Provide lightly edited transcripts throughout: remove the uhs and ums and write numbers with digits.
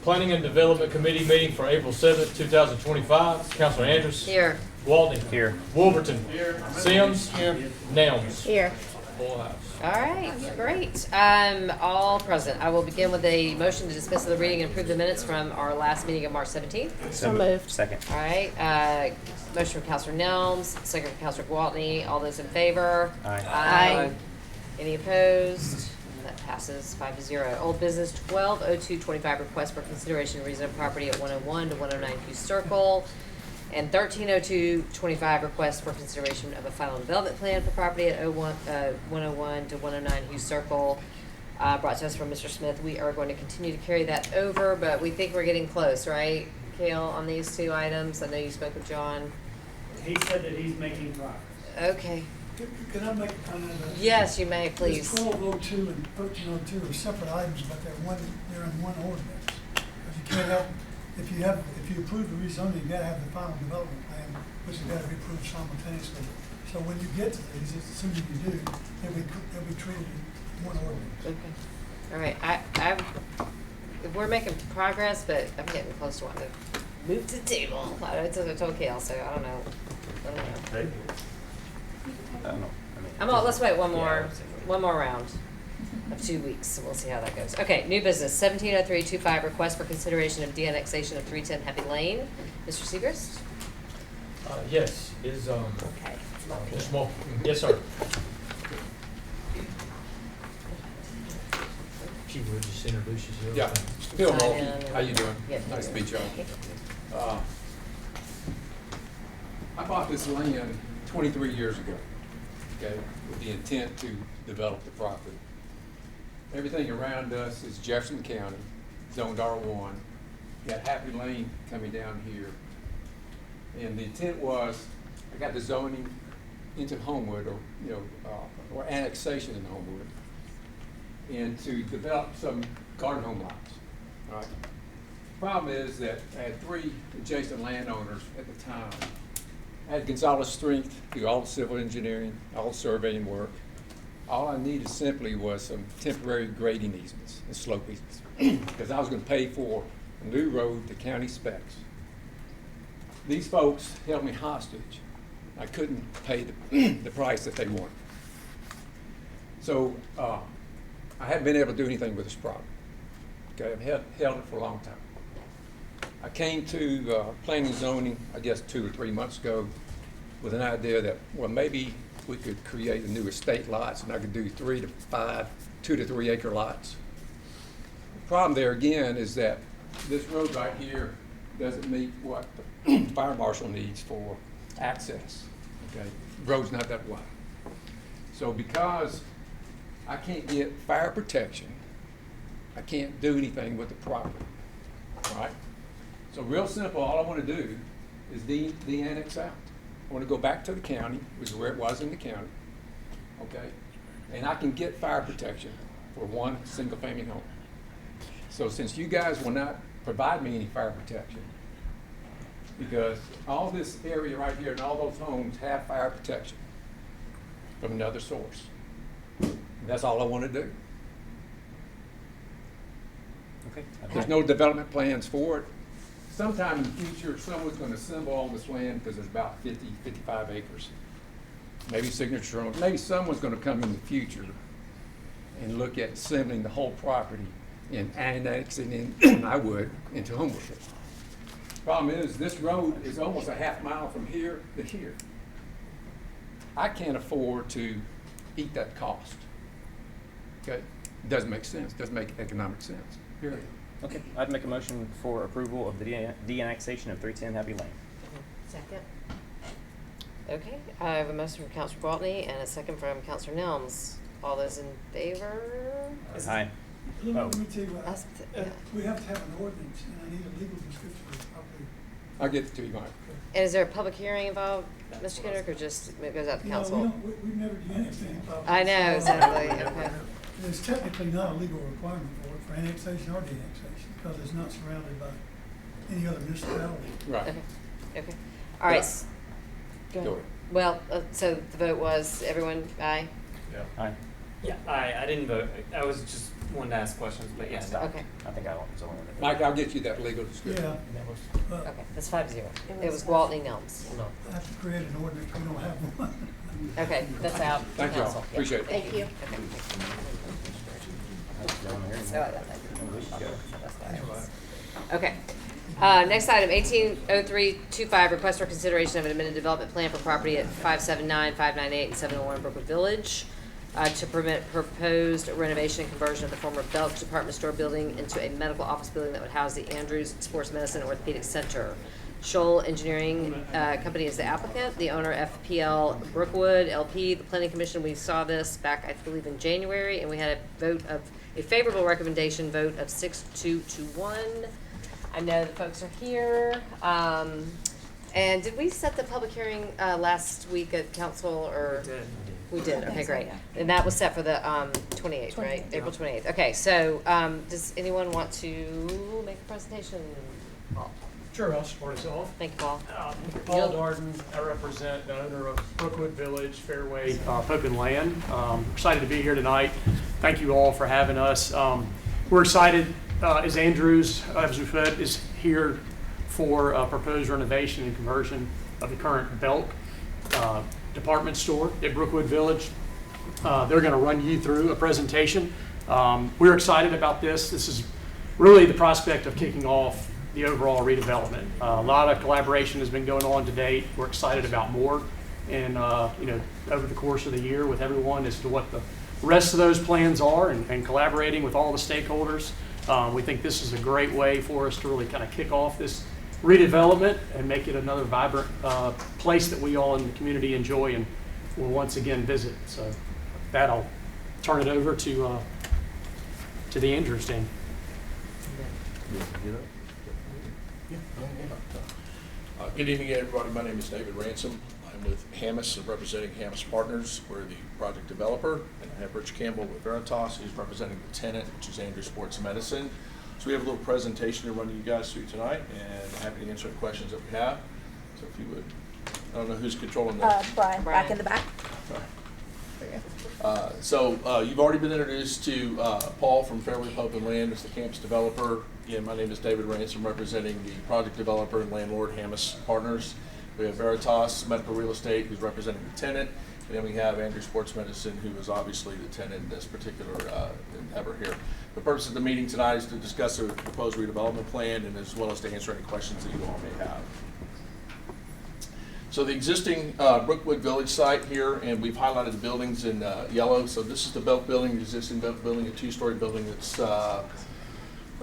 Planning and Development Committee meeting for April 7th, 2025. Counselor Andrews. Here. Waltney. Here. Wolverton. Here. Sims. Here. Nelms. Here. Full house. All right, great. All present. I will begin with a motion to dismiss the reading and approve the minutes from our last meeting of March 17th. So moved. Second. All right, motion from Counselor Nelms, second from Counselor Gwaltney. All those in favor? Aye. Aye. Any opposed? And that passes 5-0. Old business 120225, request for consideration of reason of property at 101 to 109 Hughes Circle. And 130225, request for consideration of a final development plan for property at 101 to 109 Hughes Circle. Brought to us from Mr. Smith. We are going to continue to carry that over, but we think we're getting close, right, Kale, on these two items? I know you spoke with John. He said that he's making progress. Okay. Can I make a comment about this? Yes, you may, please. 1202 and 1302 are separate items, but they're in one ordinance. Because you can't have, if you approve the rezoning, you gotta have the final development plan, which has gotta be approved simultaneously. So when you get to these, as soon as you do, they'll be treated in one ordinance. Okay. All right. We're making progress, but I'm getting close to wanting to move to the table. I told Kale, so I don't know. I don't know. Let's wait one more round of 2 weeks, so we'll see how that goes. Okay, new business, 170325, request for consideration of de-annexation of 310 Happy Lane. Mr. Segrist? Yes, is, Okay. Mr. Moore. Yes, sir. If you would, just introduce yourself. Yeah, Bill Sign Mulkey, in. how you doing? Yeah, Nice to meet you okay. all. I bought this land 23 years ago, okay, with the intent to develop the property. Everything around us is Jefferson County, zoned R1. You got Happy Lane coming down here. And the intent was, I got the zoning into Homewood, or annexation in Homewood, and to develop some garden home lots, all right? Problem is that I had 3 adjacent landowners at the time. I had Gonzalez Strength do all the civil engineering, all the surveying work. All I needed simply was some temporary grading easements and slope easements, because I was gonna pay for a new road to county specs. These folks held me hostage. I couldn't pay the price that they wanted. So I haven't been able to do anything with this property. Okay, I've held it for a long time. I came to planning and zoning, I guess 2 or 3 months ago, with an idea that, well, maybe we could create a new estate lots and I could do 3 to 5, 2 to 3 acre lots. The problem there again is that this road right here doesn't meet what the fire marshal needs for access. Okay, the road's not that wide. So because I can't get fire protection, I can't do anything with the property, all right? So real simple, all I want to do is de-annex out. I want to go back to the county, which is where it was in the county, okay? And I can get fire protection for one single family home. So since you guys will not provide me any fire protection, because all this area right here and all those homes have fire protection from another source. And that's all I want to do. Okay. There's no development plans for it. Sometime in the future, someone's going to assemble all this land because there's about 50, 55 acres. Maybe signature on, maybe someone's going to come in the future and look at assembling the whole property and annexing in, I would, into Homewood. Problem is, this road is almost a half mile from here to here. I can't afford to eat that cost. Okay? It doesn't make sense, doesn't make economic sense, period. Okay, I'd make a motion for approval of the de-annexation of 310 Happy Lane. Second. Okay, I have a motion from Counselor Gwaltney and a second from Counselor Nelms. All those in favor? Aye. Let me tell you what, That's yeah. we have to have an ordinance, and I need a legal description of the property. I'll get it to you, Mike. And is there a public hearing involved, Mr. Kendrick, or just it goes out to council? No, we've never done anything about I know, exactly. Okay. There's technically not a legal requirement for annexation or de-annexation, because it's not surrounded by any other municipality. Right. Okay. Okay. All right. Go ahead. Well, so the vote was everyone aye. Aye. Yeah, I didn't vote. I was just wanted to ask questions, but yeah. Stop. Okay. I think I want to. Mike, I'll get you that legal description. Yeah, but Okay, that's 5-0. It was Gwaltney Nelms. I have to create an ordinance, we don't have one. Okay, that's out. Thank you all. Council. Yeah. Appreciate it. Thank you. Okay. Next item, 180325, request for consideration of an amended development plan for property at 579, 598, and 701 Brookwood Village to permit proposed renovation and conversion of the former Belk Department Store building into a medical office building that would house the Andrews Sports Medicine Orthopedic Center. Shoal Engineering Company is the applicant, the owner FPL Brookwood LP. The Planning Commission, we saw this back, I believe, in January, and we had a favorable recommendation vote of 6-2 to 1. I know the folks are here. And did we set the public hearing last week at council, or? We did. We did, okay, great. And that was set for the 28th, right? April 28th. Okay, so does anyone want to make a presentation? Paul? Sure, I'll start us off. Thank you, Paul. Paul Darden, I represent the owner of Brookwood Village, Fairway, Pope and Land. Excited to be here tonight. Thank you all for having us. We're excited, as Andrews, as we said, is here for proposed renovation and conversion of the current Belk department store at Brookwood Village. They're going to run you through a presentation. We're excited about this. This is really the prospect of kicking off the overall redevelopment. A lot of collaboration has been going on to date. We're excited about more, and over the course of the year with everyone as to what the rest of those plans are, and collaborating with all the stakeholders. We think this is a great way for us to really kind of kick off this redevelopment and make it another vibrant place that we all in the community enjoy and will once again visit. So with that, I'll turn it over to the Andrews team. Good evening, everybody. My name is David Ransom. I'm with Hammis, representing Hammis Partners. We're the project developer, and I have Rich Campbell with Veritas, who's representing the tenant, which is Andrews Sports Medicine. So we have a little presentation to run you guys through tonight, and happy to answer any questions that we have. So if you would, I don't know who's controlling this. Brian, back in the back. You've already been introduced to Paul from Fairway Pope and Land as the campus developer. Again, my name is David Ransom, representing the project developer and landlord Hammis Partners. We have Veritas Medical Real Estate, who's representing the tenant, and then we have Andrews Sports Medicine, who is obviously the tenant in this particular endeavor here. The purpose of the meeting tonight is to discuss the proposed redevelopment plan, and as well as to answer any questions that you all may have. So the existing Brookwood Village site here, and we've highlighted the buildings in yellow. So this is the Belk building, the existing Belk building, a two-story building that's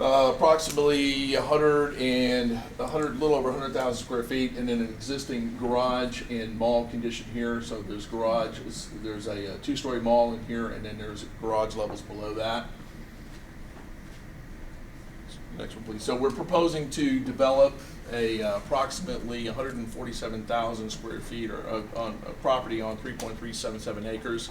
approximately a little over 100,000 square feet, and then an existing garage and mall condition here. So there's there's a two-story mall in here, and then there's garage levels below that. Next one, please. So we're proposing to develop approximately 147,000 square feet on a property on 3.377 acres,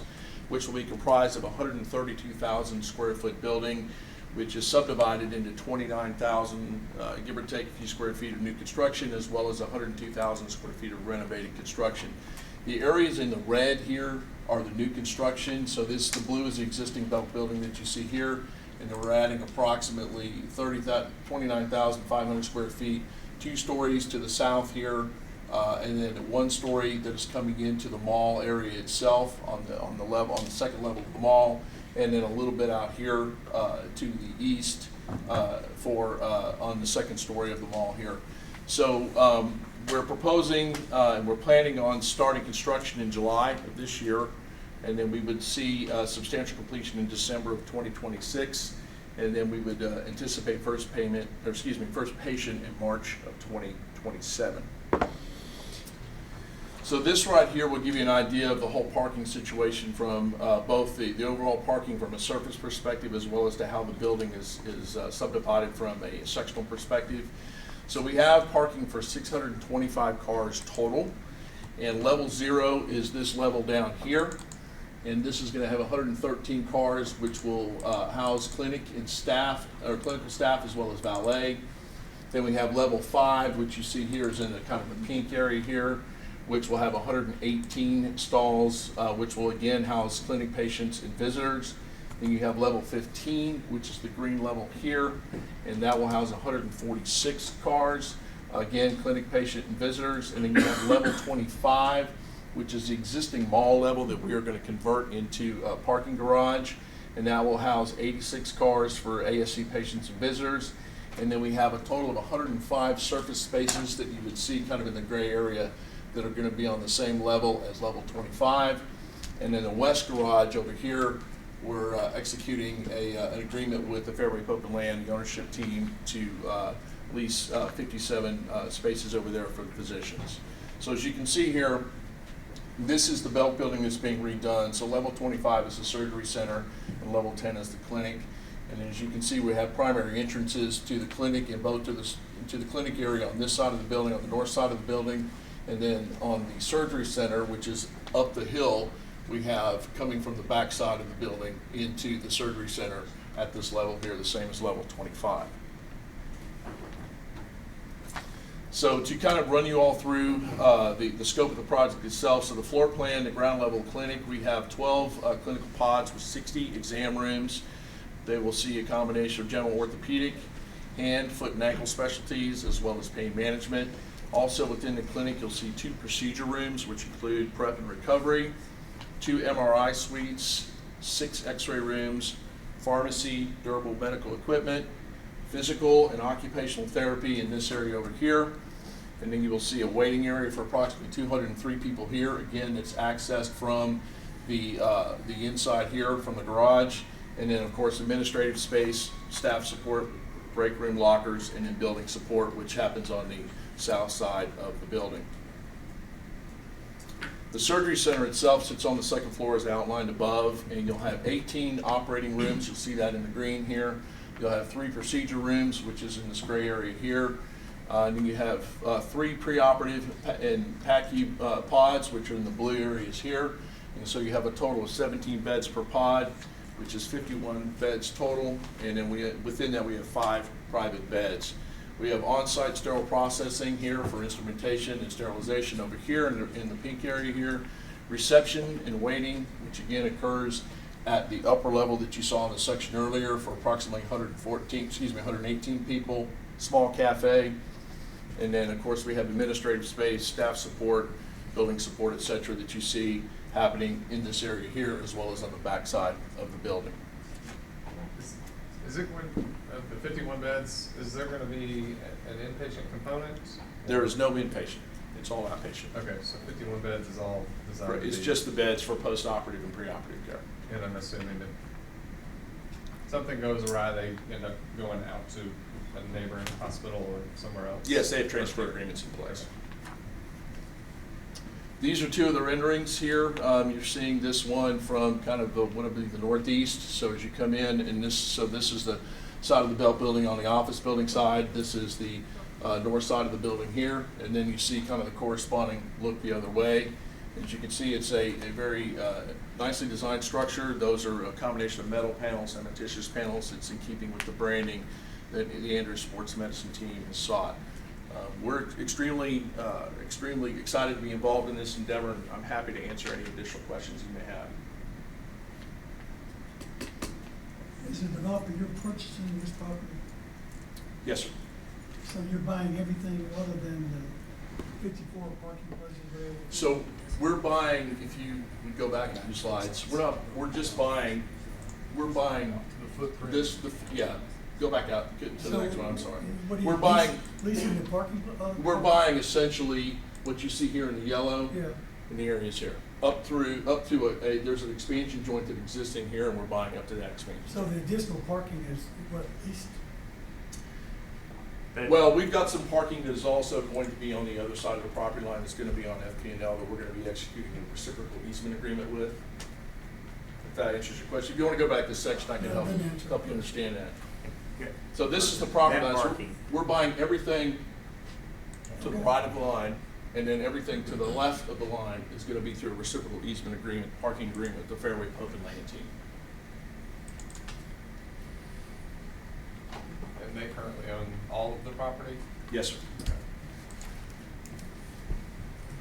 which will be comprised of 132,000 square foot building, which is subdivided into 29,000, give or take a few square feet of new construction, as well as 102,000 square feet of renovated construction. The areas in the red here are the new construction. So the blue is the existing Belk building that you see here, and then we're adding approximately 29,500 square feet, 2 stories to the south here, and then 1 story that is coming into the mall area itself on the second level of the mall, and then a little bit out here to the east on the second story of the mall here. So we're proposing and we're planning on starting construction in July of this year, and then we would see substantial completion in December of 2026, and then we would anticipate first patient in March of 2027. So this right here will give you an idea of the whole parking situation from both the overall parking from a surface perspective, as well as to how the building is subdivided from a sectional perspective. So we have parking for 625 cars total, and level 0 is this level down here. And this is going to have 113 cars, which will house clinic and staff, or clinical staff, as well as valet. Then we have level 5, which you see here is in the kind of the pink area here, which will have 118 stalls, which will again house clinic patients and visitors. Then you have level 15, which is the green level here, and that will house 146 cars. Again, clinic, patient, and visitors. And then you have level 25, which is the existing mall level that we are going to convert into a parking garage. And that will house 86 cars for ASC patients and visitors. And then we have a total of 105 surface spaces that you would see kind of in the gray area that are going to be on the same level as level 25. And then the west garage over here, we're executing an agreement with the Fairway Pope and Land, the ownership team, to lease 57 spaces over there for the physicians. So as you can see here, this is the Belk building that's being redone. So level 25 is the surgery center, and level 10 is the clinic. And as you can see, we have primary entrances to the clinic and both to the clinic area on this side of the building, on the north side of the building, and then on the surgery center, which is up the hill, we have coming from the back side of the building into the surgery center at this level here, the same as level 25. So to kind of run you all through the scope of the project itself, so the floor plan, the ground level clinic, we have 12 clinical pods with 60 exam rooms. They will see a combination of general orthopedic, hand, foot, and ankle specialties, as well as pain management. Also within the clinic, you'll see 2 procedure rooms, which include prep and recovery, 2 MRI suites, 6 x-ray rooms, pharmacy, durable medical equipment, physical and occupational therapy in this area over here. And then you will see a waiting area for approximately 203 people here. Again, it's accessed from the inside here from the garage. And then, of course, administrative space, staff support, break room lockers, and then building support, which happens on the south side of the building. The surgery center itself sits on the second floor as outlined above, and you'll have 18 operating rooms. You'll see that in the green here. You'll have 3 procedure rooms, which is in this gray area here. And then you have 3 preoperative and PACU pods, which are in the blue areas here. And so you have a total of 17 beds per pod, which is 51 beds total. And then within that, we have 5 private beds. We have on-site sterile processing here for instrumentation and sterilization over here in the pink area here. Reception and waiting, which again occurs at the upper level that you saw in the section earlier for approximately 118 people, small cafe. And then of course we have administrative space, staff support, building support, et cetera, that you see happening in this area here as well as on the back side of the building. Is it when the 51 beds, is there going to be an inpatient component? There is no inpatient. It's all outpatient. Okay, so 51 beds is all designed Right, to it's be- just the beds for post-operative and pre-operative care. And I'm assuming that something goes awry, they end up going out to a neighboring hospital or somewhere else? Yes, they have transfer agreements in place. These are 2 of the renderings here. You're seeing this one from kind of what would be the northeast. So as you come in, and this is the side of the Belk building on the office building side. This is the north side of the building here, and then you see kind of the corresponding look the other way. As you can see, it's a very nicely designed structure. Those are a combination of metal panels, cementitious panels. It's in keeping with the branding that the Andrews Sports Medicine team has sought. We're extremely excited to be involved in this endeavor, and I'm happy to answer any additional questions you may have. Is the developer, you're purchasing this property, Yes, sir. so you're buying everything other than the 54 parking places available? So we're buying, if you would go back a few slides, we're buying The footprint. go back out to the next one, I'm sorry. What are you We're buying, leasing the parking? we're buying essentially what you see here in the yellow Yeah, in the areas here. Up to there's an expansion joint that exists in here, and we're buying up to that expansion. so the additional parking is what, east? Well, we've got some parking that is also going to be on the other side of the property line. It's going to be on FP&L that we're going to be executing a reciprocal easement agreement with. If that answers your question. If you want to go back to this section, I can Yeah, help that answers you it. understand that. So this is the property line. So we're buying everything to the right of the line, and then everything to the left of the line is going to be through a reciprocal easement agreement, parking agreement with the Fairway Pope and Land team. And they currently own all of the property? Yes, sir.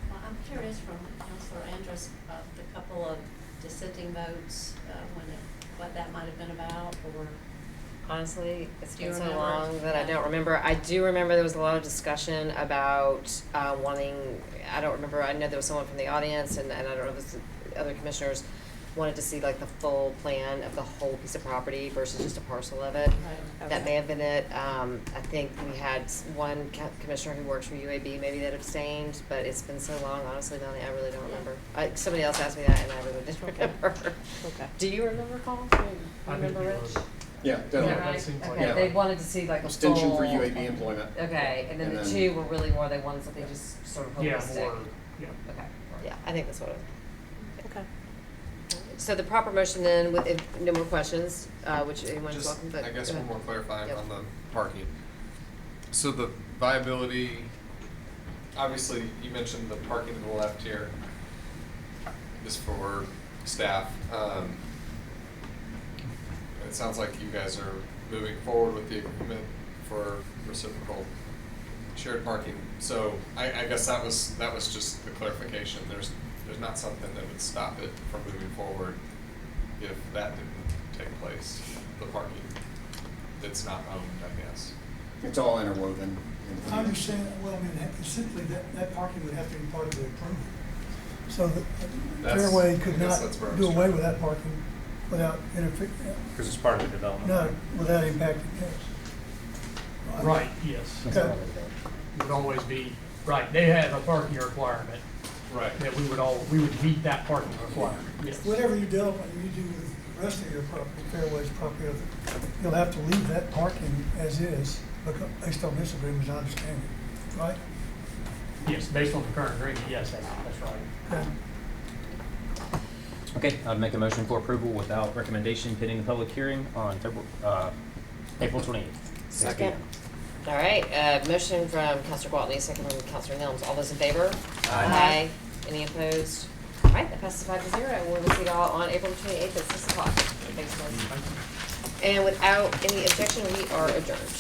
Well, I'm curious from Councilor Andrus about the couple of dissenting votes when it what that might have been about, or? Honestly, it's Do you been so remember? long that I Yeah. don't remember. I do remember there was a lot of discussion about wanting, I don't remember, I know there was someone from the audience and I don't know if it was the other commissioners wanted to see like the full plan of the whole piece of property versus just a parcel of it. Right, That okay. may have been it. I think we had one commissioner who works for UAB maybe that abstained, but it's been so long, honestly, Melanie, I really don't remember. Somebody else asked me that and I really didn't remember. Okay. Do you remember, Colin? Do you I think remember it Rich? was- Yeah, Is Yeah, that definitely. that right? seems like Okay, it. they wanted to see like a Extension for full- UAB employment. Okay, and then And the then- two were really more, they wanted something just sort of Yeah, holistic. more, yeah. Okay, yeah, I think that's what it was. Okay. So the proper motion then, with, if no more questions, which anyone's Just, welcome, but. I guess go one ahead. more clarifying Yep. on the parking. So the viability, obviously, you mentioned the parking to the left here is for staff. It sounds like you guys are moving forward with the agreement for reciprocal shared parking. So I guess that was just the clarification. There's not something that would stop it from moving forward if that didn't take place, the parking that's not owned, I guess. It's all interwoven. into I the- understand, well, I mean, simply that parking would have to be part of the approval. So the That's- Fairway could I guess not that's where I was do away trying. with that parking without interfering, Because it's part of the development. not, without impacting us. Right, yes. Okay. It would always be, right, they have a parking requirement Right. that we would meet that parking requirement, yes. Whatever you do with the rest of your property, Fairway's property, you'll have to leave that parking as is, based on this agreement, as I understand it, right? Yes, based on the current agreement, yes, that's right. Okay. Okay, I'd make a motion for approval without recommendation pending the public hearing on April 28th. 6 Second. p.m. All right, motion from Counselor Gwaltney, second from Counselor Nelms. All those in favor? Aye. Any opposed? All right, that passes 5-0. We'll see y'all on April 28th at 6 o'clock. Thanks, guys. And without any objection, we are adjourned.